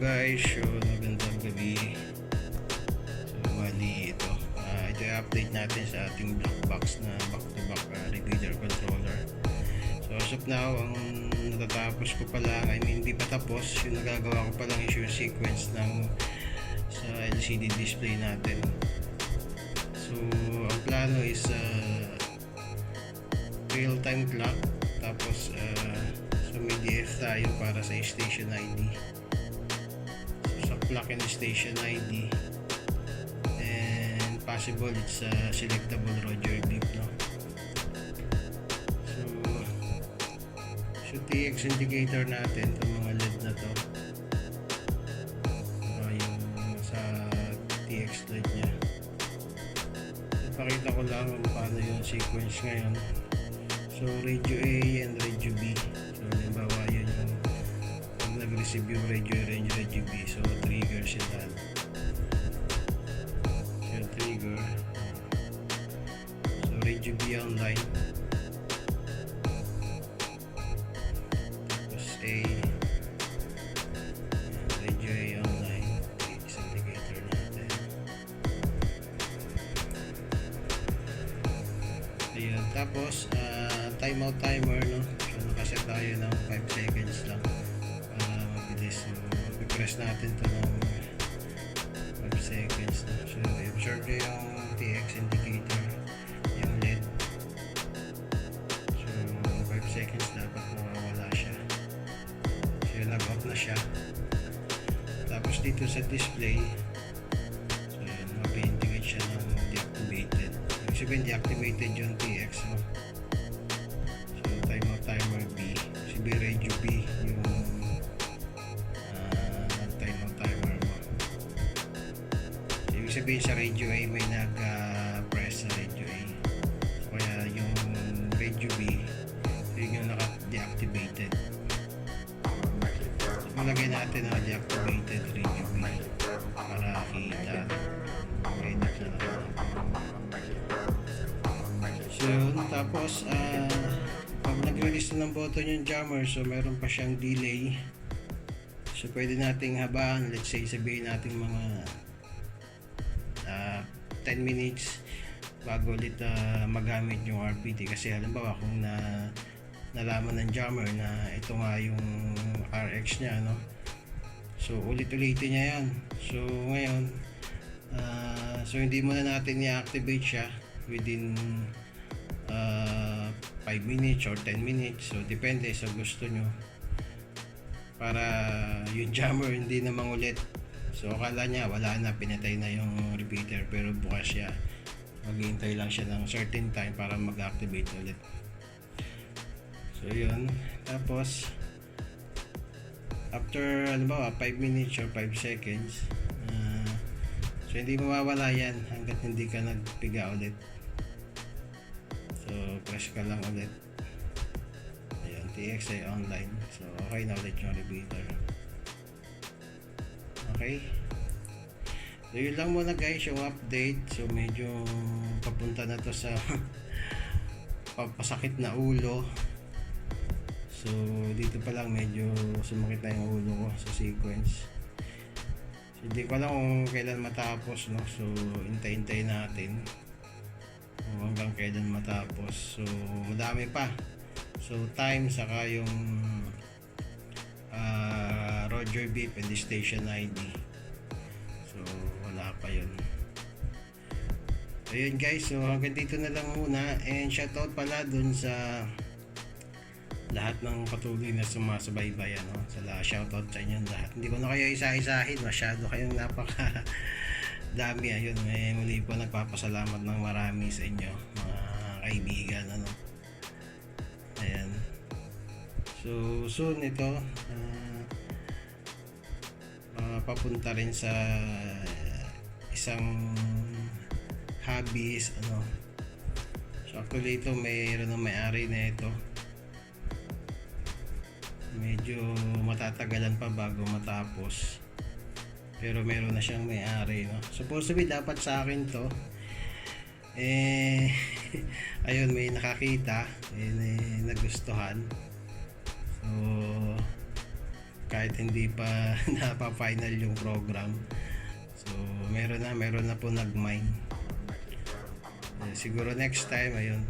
guys, so magandang gabi. So bali ito yung update natin sa ating black box na back-to-back repeater controller. So as of now, ang natatapos ko pa lang, hindi pa tapos, yung nagagawa ko pa lang is yung sequence ng sa LCD display natin. So ang plano is real-time clock, tapos so may DF tayo para sa station ID. Clock and station ID, and possible it's selectable Roger beep, no? So TX indicator natin, itong mga LED na to, yung sa TX LED nya. Ipakita ko lang kung paano yung sequence ngayon. So radio A and radio B, so halimbawa yun yung nag-receive yung radio B, so trigger sila. So trigger, so radio B online, tapos A, radio A online, TX indicator natin. Ayun, tapos timeout timer, no? So nakaset tayo ng 5 seconds lang. So i-press natin ito ng 5 seconds na. So i-observe nyo yung TX indicator, yung LED. So 5 seconds dapat mawawala siya. So nag-off na siya. Tapos dito sa display, so yun, mag-indicate siya ng deactivated. Ibig sabihin deactivated yung TX, no? So timeout timer B, si B radio B yung sabihin sa radio A may nag-press sa radio A, so kaya yung radio B yun yung naka-deactivated. So malagay natin na deactivated radio B para kita edit na lang. So tapos pag nag-release na ng button yung jammer, so meron pa siyang delay, so pwede nating habaan, let's say sabihin natin mga 10 minutes bago ulit magamit yung RPT. Kasi halimbawa kung nalaman ng jammer na ito nga yung RX nya, no? So ulit-ulitin niya yan. So ngayon so hindi muna natin i-activate siya within 5 minutes or 10 minutes, so depende sa gusto nyo, para yung jammer hindi na mangulit. So akala niya wala na, pinatay na yung repeater, pero bukas siya, maghihintay lang siya ng certain time para mag-activate ulit. So yun, tapos after halimbawa 5 minutes or 5 seconds, so hindi mawawala yan hanggat hindi ka nagpiga ulit. So press ka lang ulit, ayun, TXA online. So okay na ulit yung repeater. Okay, so yun lang muna guys yung update. So medyo papunta na to sa papasakit na ulo. So dito pa lang medyo sumakit na yung ulo ko sa sequence. So hindi ko alam kung kailan matapos, no? So hintay-hintay natin kung hanggang kailan matapos. So madami pa, so time saka yung Roger beep and the station ID, so wala pa yun. Ayun guys, so hanggang dito na lang muna, and shoutout pala dun sa lahat ng patuloy na sumasabay-bayan, no? Shoutout sa inyo lahat. Hindi ko na kayo isa-isahin, masyado kayong napaka dami. Ayun, muli po nagpapasalamat ng marami sa inyo mga kaibigan, ano. Ayan, so soon ito papunta rin sa isang hobbies, ano. So actually ito mayroon ng may-ari na ito, medyo matatagalan pa bago matapos, pero meron na siyang may-ari, no. Supposedly dapat sa akin to, ayun, may nakakita, nagustuhan. So kahit hindi pa napa-final yung program. So meron na po nag-mine. Siguro next time ayun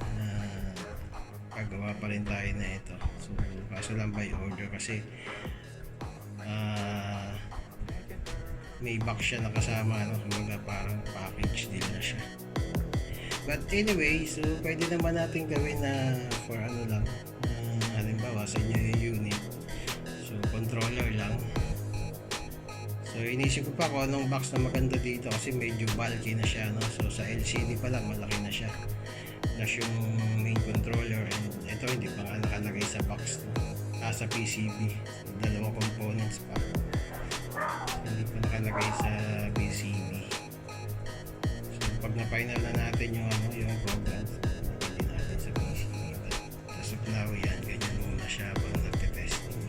gagawa pa rin tayo na ito. So kaso lang by order kasi may box siya nakasama, ano, kumbaga parang package deal na siya. But anyway, so pwede naman natin gawin na for ano lang, halimbawa sa inyo yung unit, so controller lang. So inisip ko pa kung anong box na maganda dito kasi medyo bulky na siya, no? So sa LCD pa lang malaki na siya, plus yung main controller, and ito hindi pa nga nakalagay sa box, no? Sa PCB, so, dalawang components pa, hindi pa nakalagay sa PCB. So pag na-final na natin yung ano, yung program, hindi natin sa PCB. But as of now, yan, ganyan muna siya pag nagte-testing.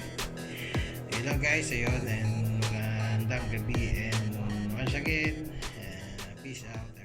Yun lang guys, ayun, and magandang gabi, and once again, peace out.